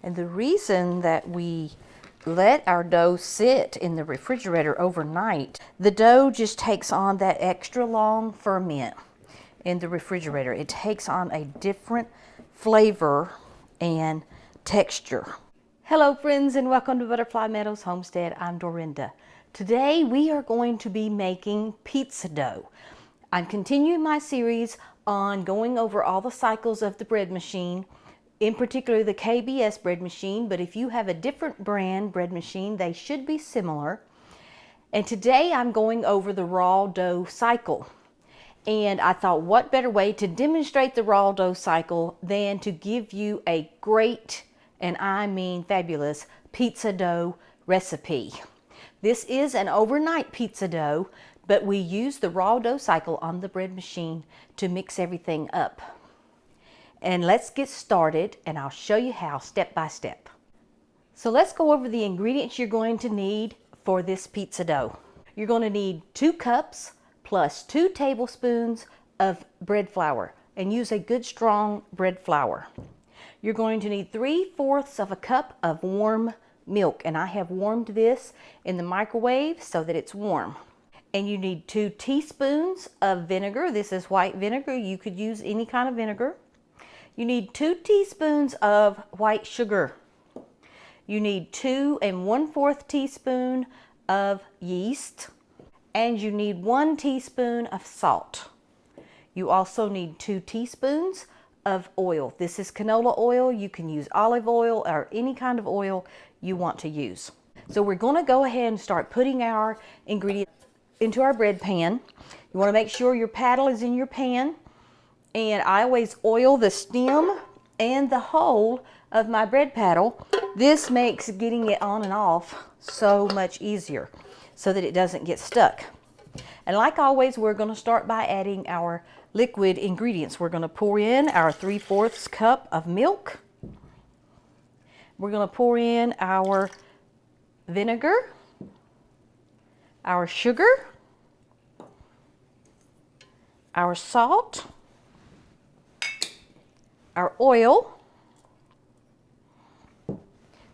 And the reason that we let our dough sit in the refrigerator overnight, the dough just takes on that extra long ferment in the refrigerator. It takes on a different flavor and texture. Hello friends, and welcome to Butterfly Meadows Homestead. I'm Dorinda. Today we are going to be making pizza dough. I'm continuing my series on going over all the cycles of the bread machine, in particular the KBS bread machine, but if you have a different brand bread machine, they should be similar. And today I'm going over the raw dough cycle. And I thought, what better way to demonstrate the raw dough cycle than to give you a great, and I mean fabulous, pizza dough recipe. This is an overnight pizza dough, but we use the raw dough cycle on the bread machine to mix everything up. And let's get started, and I'll show you how step by step. So let's go over the ingredients you're going to need for this pizza dough. You're going to need 2 cups plus 2 tablespoons of bread flour, and use a good strong bread flour. You're going to need 3/4 of a cup of warm milk, and I have warmed this in the microwave so that it's warm. And you need 2 teaspoons of vinegar. This is white vinegar. You could use any kind of vinegar. You need 2 teaspoons of white sugar. You need 2 1/4 teaspoon of yeast, and you need 1 teaspoon of salt. You also need 2 teaspoons of oil. This is canola oil. You can use olive oil or any kind of oil you want to use. So we're going to go ahead and start putting our ingredients into our bread pan. You want to make sure your paddle is in your pan, and I always oil the stem and the hole of my bread paddle. This makes getting it on and off so much easier so that it doesn't get stuck. And like always, we're going to start by adding our liquid ingredients. We're going to pour in our 3/4 cup of milk. We're going to pour in our vinegar, our sugar, our salt, our oil.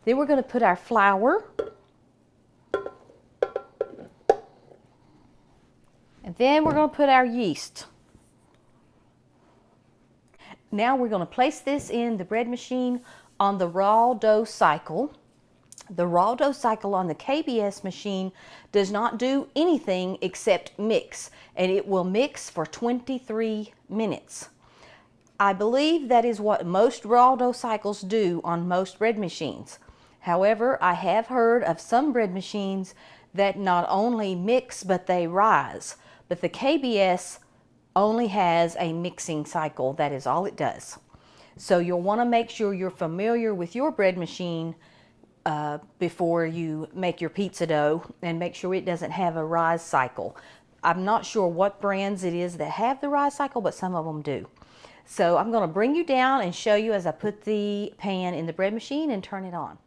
Then we're going to put our flour. And then we're going to put our yeast. Now we're going to place this in the bread machine on the raw dough cycle. The raw dough cycle on the KBS machine does not do anything except mix, and it will mix for 23 minutes. I believe that is what most raw dough cycles do on most bread machines. However, I have heard of some bread machines that not only mix, but they rise. But the KBS only has a mixing cycle. That is all it does. So you'll want to make sure you're familiar with your bread machine before you make your pizza dough, and make sure it doesn't have a rise cycle. I'm not sure what brands it is that have the rise cycle, but some of them do. So I'm going to bring you down and show you as I put the pan in the bread machine and turn it on.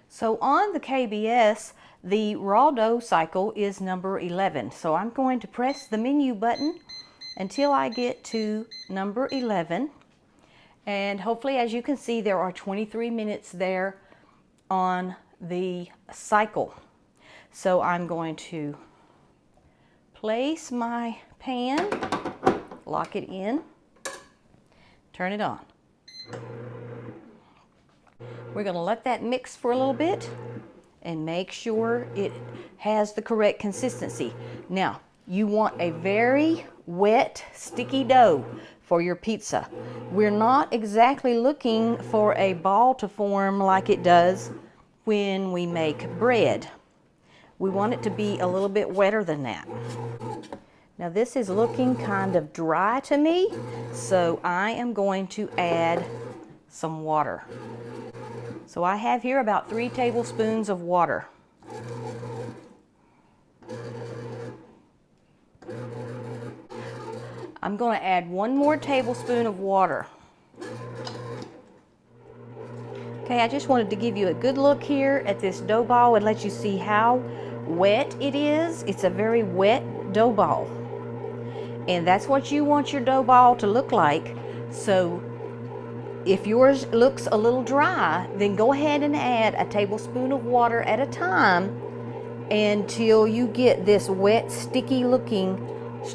So on the KBS, the raw dough cycle is number 11. So I'm going to press the menu button until I get to number 11. And hopefully, as you can see, there are 23 minutes there on the cycle. So I'm going to place my pan, lock it in, turn it on. We're going to let that mix for a little bit and make sure it has the correct consistency. Now, you want a very wet, sticky dough for your pizza. We're not exactly looking for a ball to form like it does when we make bread. We want it to be a little bit wetter than that. Now this is looking kind of dry to me, so I am going to add some water. So I have here about 3 tablespoons of water. I'm going to add 1 more tablespoon of water. Okay, I just wanted to give you a good look here at this dough ball and let you see how wet it is. It's a very wet dough ball. And that's what you want your dough ball to look like. So If yours looks a little dry, then go ahead and add a tablespoon of water at a time until you get this wet, sticky looking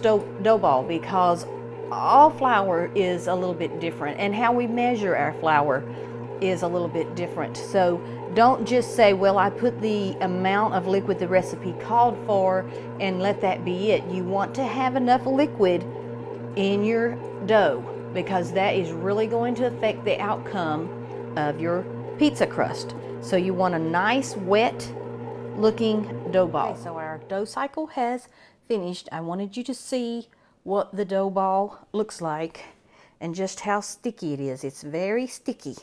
dough ball, because all flour is a little bit different and how we measure our flour is a little bit different. So don't just say, well, I put the amount of liquid the recipe called for and let that be it. You want to have enough liquid in your dough, because that is really going to affect the outcome of your pizza crust. So you want a nice wet looking dough ball. Okay, so our dough cycle has finished. I wanted you to see what the dough ball looks like and just how sticky it is. It's very sticky,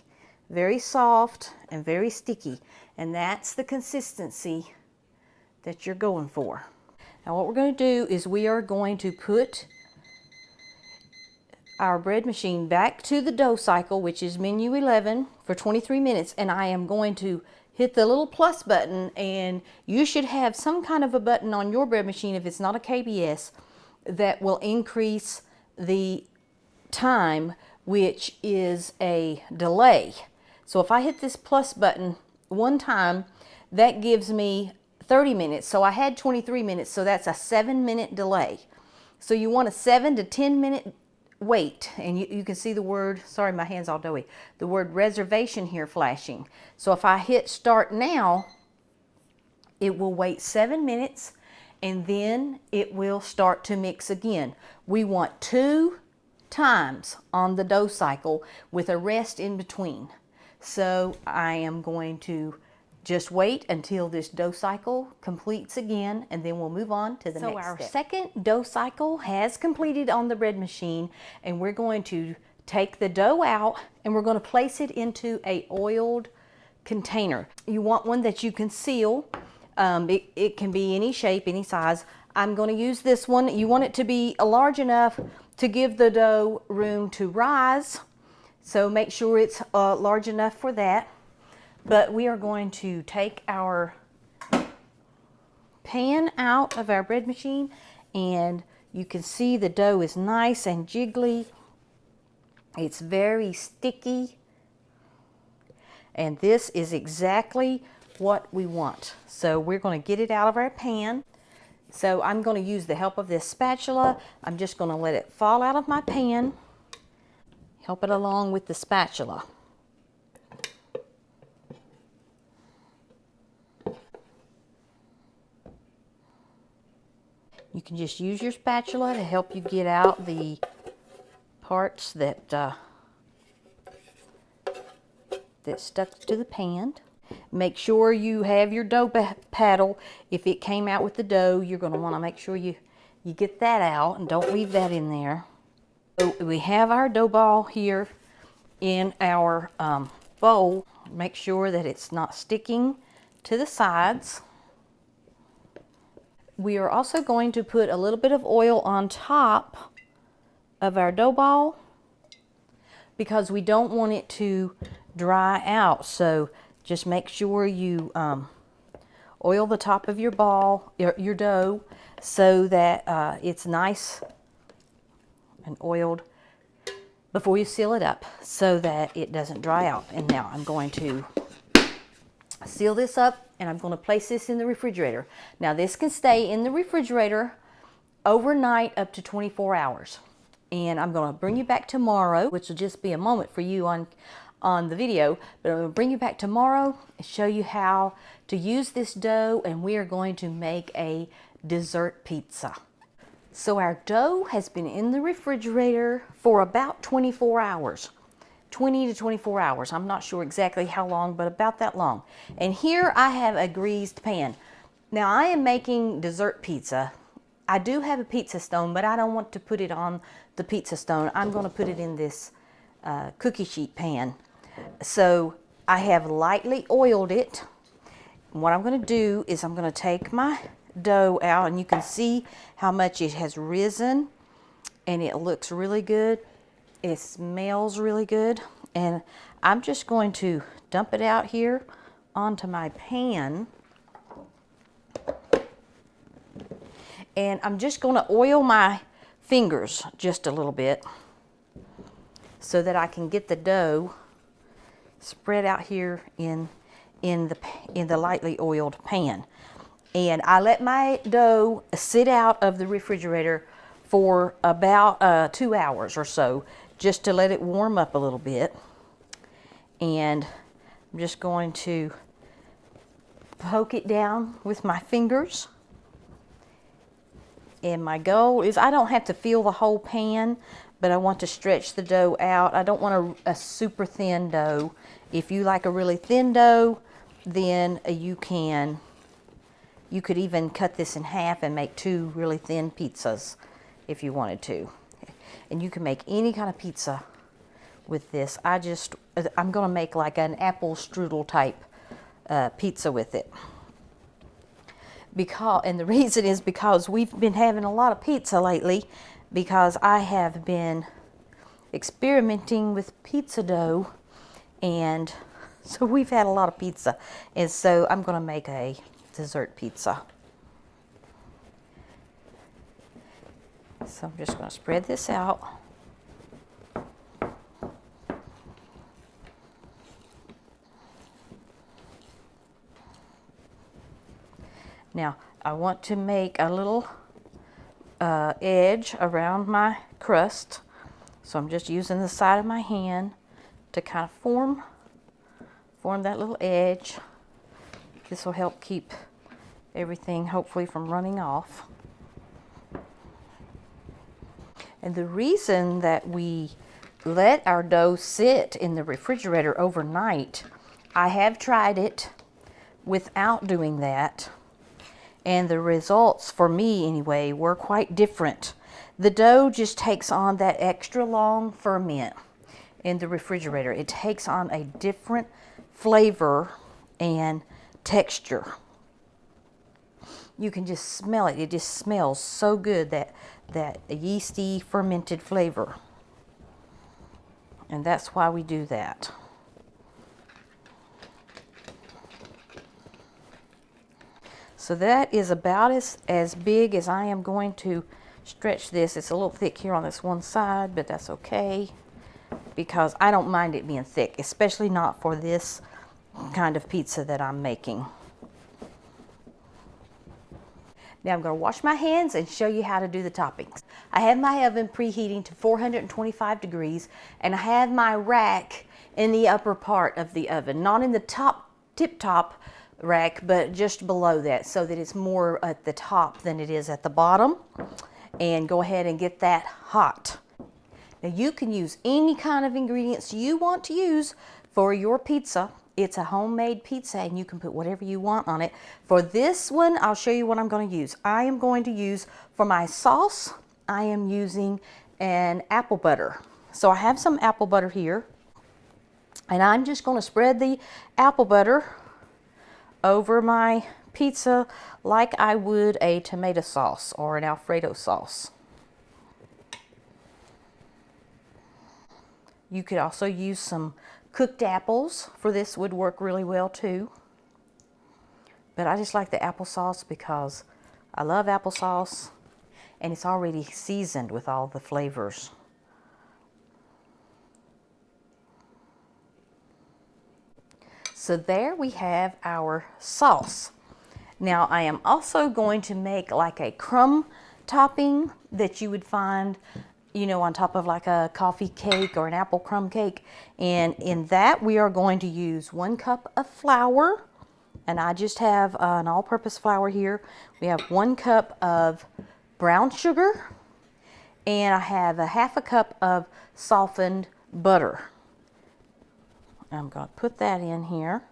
very soft and very sticky, and that's the consistency that you're going for. Now what we're going to do is we are going to put our bread machine back to the dough cycle, which is menu 11, for 23 minutes, and I am going to hit the little plus button, and you should have some kind of a button on your bread machine, if it's not a KBS, that will increase the time, which is a delay. So if I hit this plus button one time, that gives me 30 minutes. So I had 23 minutes, so that's a 7-minute delay. So you want a 7 to 10 minute wait, and you can see the word, sorry my hand's all doughy, the word reservation here flashing. So if I hit start now, it will wait 7 minutes and then it will start to mix again. We want 2 times on the dough cycle with a rest in between. So I am going to just wait until this dough cycle completes again, and then we'll move on to the next step. So our second dough cycle has completed on the bread machine, and we're going to take the dough out and we're going to place it into a oiled container. You want one that you can seal. It can be any shape, any size. I'm going to use this one. You want it to be large enough to give the dough room to rise. So make sure it's large enough for that. But we are going to take our pan out of our bread machine, and you can see the dough is nice and jiggly. It's very sticky, and this is exactly what we want. So we're going to get it out of our pan. So I'm going to use the help of this spatula. I'm just going to let it fall out of my pan. Help it along with the spatula. You can just use your spatula to help you get out the parts that stuck to the pan. Make sure you have your dough paddle. If it came out with the dough, you're going to want to make sure you get that out and don't leave that in there. So we have our dough ball here in our bowl. Make sure that it's not sticking to the sides. We are also going to put a little bit of oil on top of our dough ball because we don't want it to dry out. So just make sure you oil the top of your ball, your dough, so that it's nice and oiled before you seal it up so that it doesn't dry out. And now I'm going to seal this up, and I'm going to place this in the refrigerator. Now this can stay in the refrigerator overnight up to 24 hours. And I'm going to bring you back tomorrow, which will just be a moment for you on the video, but I'm going to bring you back tomorrow and show you how to use this dough, and we are going to make a dessert pizza. So our dough has been in the refrigerator for about 24 hours. 20 to 24 hours. I'm not sure exactly how long, but about that long. And here I have a greased pan. Now I am making dessert pizza. I do have a pizza stone, but I don't want to put it on the pizza stone. I'm going to put it in this cookie sheet pan. So I have lightly oiled it. And what I'm going to do is I'm going to take my dough out, and you can see how much it has risen, and it looks really good. It smells really good, and I'm just going to dump it out here onto my pan, and I'm just going to oil my fingers just a little bit so that I can get the dough spread out here in the lightly oiled pan. And I let my dough sit out of the refrigerator for about 2 hours or so, just to let it warm up a little bit. And I'm just going to poke it down with my fingers. And my goal is I don't have to fill the whole pan, but I want to stretch the dough out. I don't want a super thin dough. If you like a really thin dough, then you could even cut this in half and make 2 really thin pizzas if you wanted to. And you can make any kind of pizza with this. I'm gonna make like an apple strudel type pizza with it. And the reason is because we've been having a lot of pizza lately, because I have been experimenting with pizza dough, and so we've had a lot of pizza. And so I'm gonna make a dessert pizza. So I'm just going to spread this out. Now I want to make a little edge around my crust, so I'm just using the side of my hand to kind of form that little edge. This will help keep everything hopefully from running off. And the reason that we let our dough sit in the refrigerator overnight, I have tried it without doing that, and the results, for me anyway, were quite different. The dough just takes on that extra long ferment in the refrigerator. It takes on a different flavor and texture. You can just smell it. It just smells so good, that yeasty fermented flavor. And that's why we do that. So that is about as big as I am going to stretch this. It's a little thick here on this one side, but that's okay, because I don't mind it being thick, especially not for this kind of pizza that I'm making. Now I'm going to wash my hands and show you how to do the toppings. I have my oven preheating to 425 degrees, and I have my rack in the upper part of the oven, not in the tip-top rack, but just below that, so that it's more at the top than it is at the bottom. And go ahead and get that hot. Now you can use any kind of ingredients you want to use for your pizza. It's a homemade pizza, and you can put whatever you want on it. For this one, I'll show you what I'm going to use. I am going to use, for my sauce, I am using an apple butter. So I have some apple butter here, and I'm just going to spread the apple butter over my pizza like I would a tomato sauce or an Alfredo sauce. You could also use some cooked apples. For this would work really well too. But I just like the applesauce because I love applesauce, and it's already seasoned with all the flavors. So there we have our sauce. Now I am also going to make like a crumb topping that you would find, you know, on top of like a coffee cake or an apple crumb cake. And in that, we are going to use 1 cup of flour. And I just have an all-purpose flour here. We have 1 cup of brown sugar. And I have a half a cup of softened butter. I'm going to put that in here.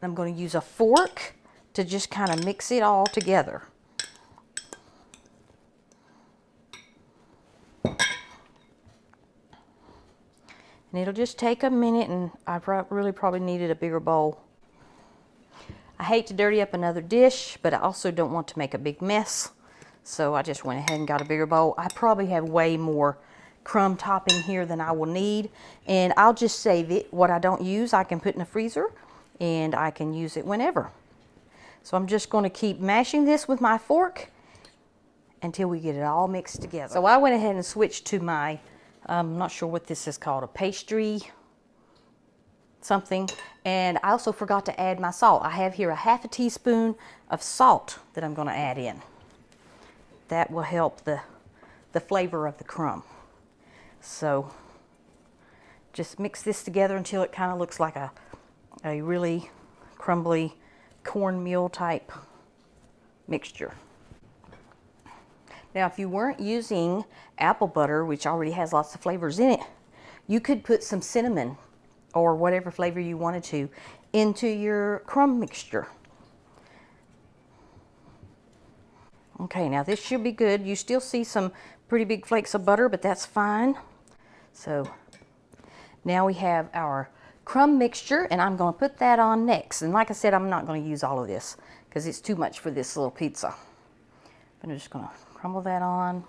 I'm going to use a fork to just kind of mix it all together. And it'll just take a minute, and I really probably needed a bigger bowl. I hate to dirty up another dish, but I also don't want to make a big mess. So I just went ahead and got a bigger bowl. I probably have way more crumb topping here than I will need, and I'll just save it. What I don't use, I can put in the freezer, and I can use it whenever. So I'm just going to keep mashing this with my fork until we get it all mixed together. So I went ahead and switched to my I'm not sure what this is called, a pastry something. And I also forgot to add my salt. I have here a ½ teaspoon of salt that I'm going to add in. That will help the flavor of the crumb. So just mix this together until it kind of looks like a really crumbly cornmeal type mixture. Now, if you weren't using apple butter, which already has lots of flavors in it, you could put some cinnamon or whatever flavor you wanted to into your crumb mixture. Okay, now this should be good. You still see some pretty big flakes of butter, but that's fine. So now we have our crumb mixture, and I'm going to put that on next. And like I said, I'm not going to use all of this because it's too much for this little pizza. I'm just going to crumble that on.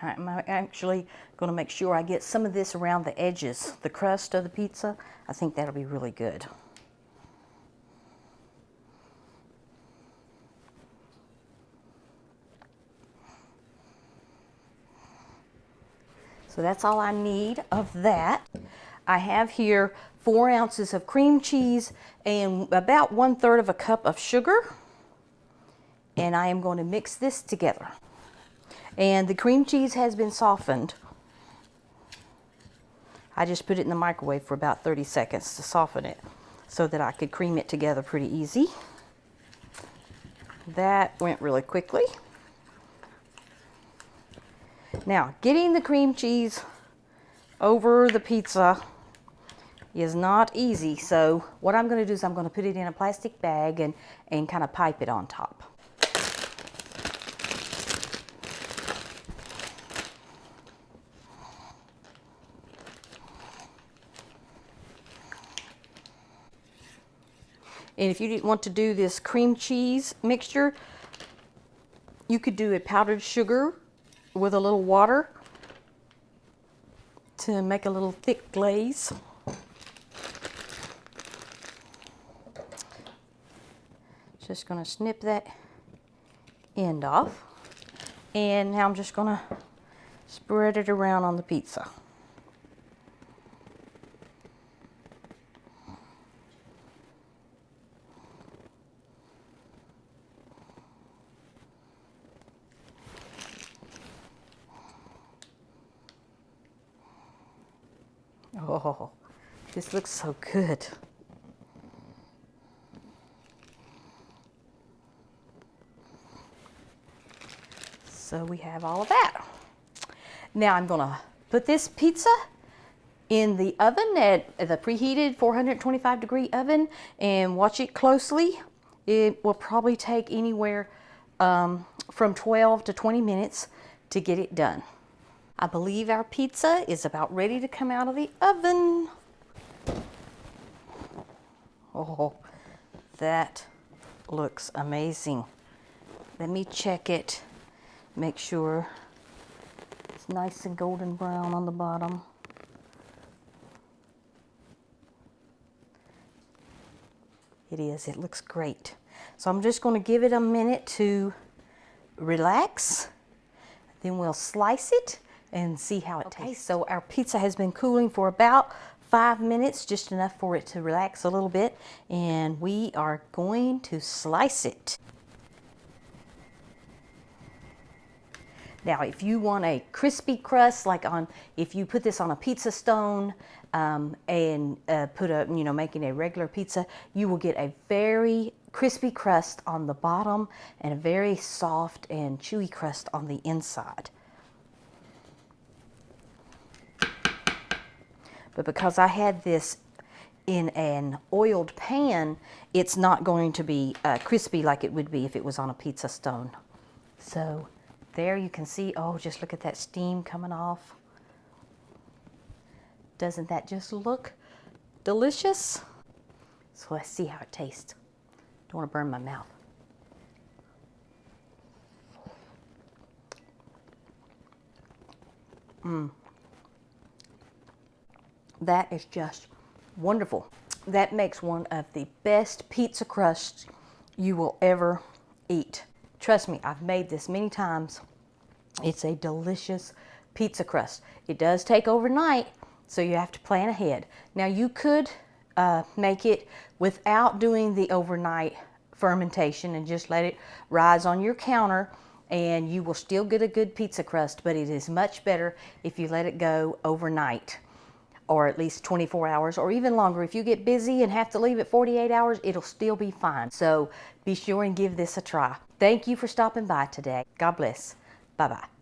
I'm actually going to make sure I get some of this around the edges, the crust of the pizza. I think that'll be really good. So that's all I need of that. I have here 4 ounces of cream cheese and about 1/3 of a cup of sugar. And I am going to mix this together. And the cream cheese has been softened. I just put it in the microwave for about 30 seconds to soften it so that I could cream it together pretty easy. That went really quickly. Now, getting the cream cheese over the pizza is not easy, so what I'm going to do is I'm going to put it in a plastic bag and kind of pipe it on top. And if you didn't want to do this cream cheese mixture, you could do a powdered sugar with a little water to make a little thick glaze. Just going to snip that end off. And now I'm just going to spread it around on the pizza. Oh, this looks so good. So we have all of that. Now I'm going to put this pizza in the oven at the preheated 425-degree oven and watch it closely. It will probably take anywhere from 12 to 20 minutes to get it done. I believe our pizza is about ready to come out of the oven. Oh, that looks amazing. Let me check it. Make sure it's nice and golden brown on the bottom. It is. It looks great. So I'm just going to give it a minute to relax. Then we'll slice it and see how it tastes. So our pizza has been cooling for about 5 minutes, just enough for it to relax a little bit. And we are going to slice it. Now, if you want a crispy crust, if you put this on a pizza stone and making a regular pizza, you will get a very crispy crust on the bottom and a very soft and chewy crust on the inside. But because I had this in an oiled pan, it's not going to be crispy like it would be if it was on a pizza stone. So there you can see, oh, just look at that steam coming off. Doesn't that just look delicious? So let's see how it tastes. Don't want to burn my mouth. That is just wonderful. That makes one of the best pizza crusts you will ever eat. Trust me, I've made this many times. It's a delicious pizza crust. It does take overnight, so you have to plan ahead. Now you could make it without doing the overnight fermentation and just let it rise on your counter, and you will still get a good pizza crust, but it is much better if you let it go overnight, or at least 24 hours or even longer. If you get busy and have to leave it 48 hours, it'll still be fine. So be sure and give this a try. Thank you for stopping by today. God bless. Bye-bye.